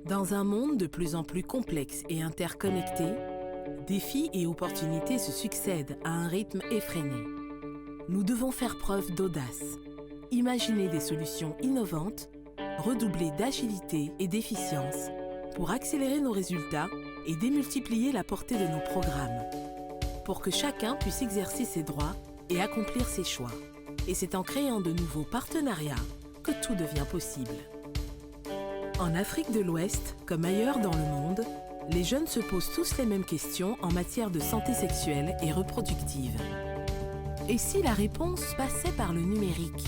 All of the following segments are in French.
Dans un monde de plus en plus complexe et interconnecté, défis et opportunités se succèdent à un rythme effréné. Nous devons faire preuve d'audace, imaginer des solutions innovantes, redoubler d'agilité et d'efficience pour accélérer nos résultats et démultiplier la portée de nos programmes, pour que chacun puisse exercer ses droits et accomplir ses choix. Et c'est en créant de nouveaux partenariats que tout devient possible. En Afrique de l'Ouest, comme ailleurs dans le monde, les jeunes se posent tous les mêmes questions en matière de santé sexuelle et reproductive. Et si la réponse passait par le numérique?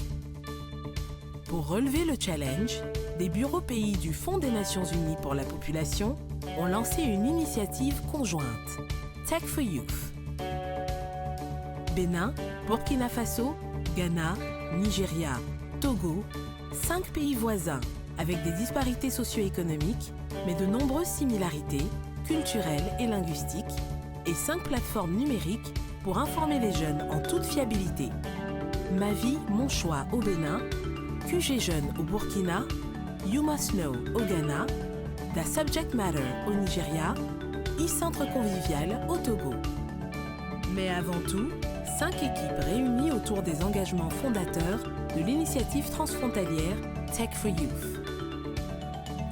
Pour relever le challenge, des bureaux pays du Fonds des Nations Unies pour la population ont lancé une initiative conjointe, Tech for Youth. Bénin, Burkina Faso, Ghana, Nigeria, Togo, 5 pays voisins avec des disparités socio-économiques, mais de nombreuses similarités culturelles et linguistiques, et 5 plateformes numériques pour informer les jeunes en toute fiabilité. Ma vie, mon choix au Bénin, QG Jeunes au Burkina, You Must Know au Ghana, The Subject Matter au Nigeria, e-Centre Convivial au Togo. Mais avant tout, 5 équipes réunies autour des engagements fondateurs de l'initiative transfrontalière Tech for Youth.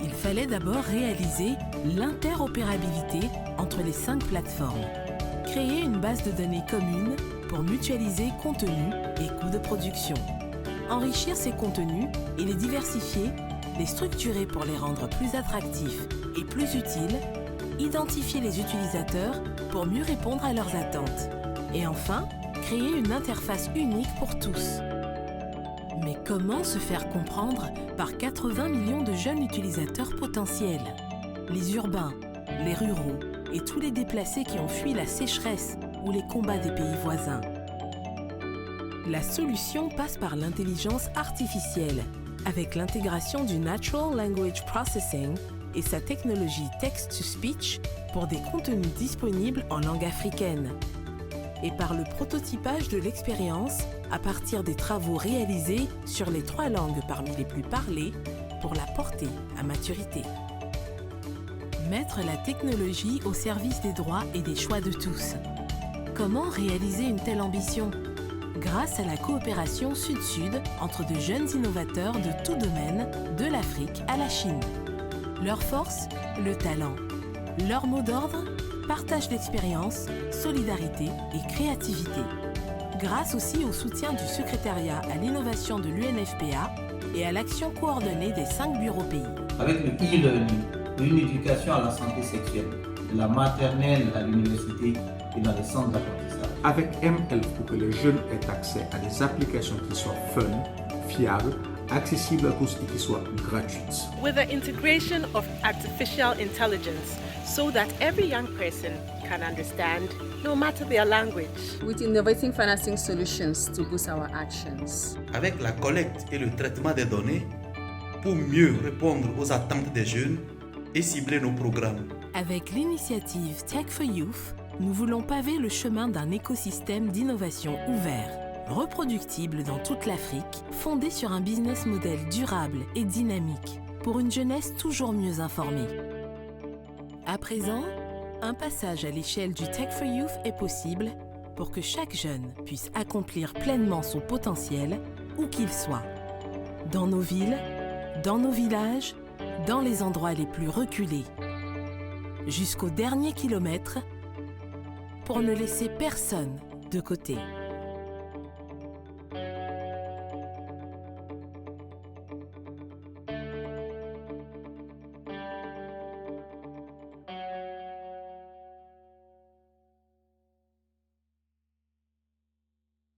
Il fallait d'abord réaliser l'interopérabilité entre les 5 plateformes, créer une base de données commune pour mutualiser contenu et coûts de production, enrichir ces contenus et les diversifier, les structurer pour les rendre plus attractifs et plus utiles, identifier les utilisateurs pour mieux répondre à leurs attentes, et enfin, créer une interface unique pour tous. Mais comment se faire comprendre par 80 millions de jeunes utilisateurs potentiels? Les urbains, les ruraux et tous les déplacés qui ont fui la sécheresse ou les combats des pays voisins. La solution passe par l'intelligence artificielle, avec l'intégration du Natural Language Processing et sa technologie Text-to-Speech pour des contenus disponibles en langue africaine, et par le prototypage de l'expérience à partir des travaux réalisés sur les 3 langues parmi les plus parlées pour la porter à maturité. Mettre la technologie au service des droits et des choix de tous. Comment réaliser une telle ambition? Grâce à la coopération Sud-Sud entre de jeunes innovateurs de tout domaine, de l'Afrique à la Chine. Leur force, le talent. Leur mot d'ordre, partage d'expériences, solidarité et créativité. Grâce aussi au soutien du secrétariat à l'innovation de l'UNFPA et à l'action coordonnée des 5 bureaux pays. Avec le e-learning, une éducation à la santé sexuelle, de la maternelle à l'université et dans les centres d'apprentissage. Avec ML pour que les jeunes aient accès à des applications qui soient fun, fiables, accessibles à tous et qui soient gratuites. With the integration of artificial intelligence so that every young person can understand no matter their language. With innovating financing solutions to boost our actions. Avec la collecte et le traitement des données pour mieux répondre aux attentes des jeunes et cibler nos programmes. Avec l'initiative Tech for Youth, nous voulons paver le chemin d'un écosystème d'innovation ouvert, reproductible dans toute l'Afrique, fondé sur un business model durable et dynamique, pour une jeunesse toujours mieux informée. À présent, un passage à l'échelle du Tech for Youth est possible pour que chaque jeune puisse accomplir pleinement son potentiel, où qu'il soit. Dans nos villes, dans nos villages, dans les endroits les plus reculés. Jusqu'au dernier kilomètre, pour ne laisser personne de côté.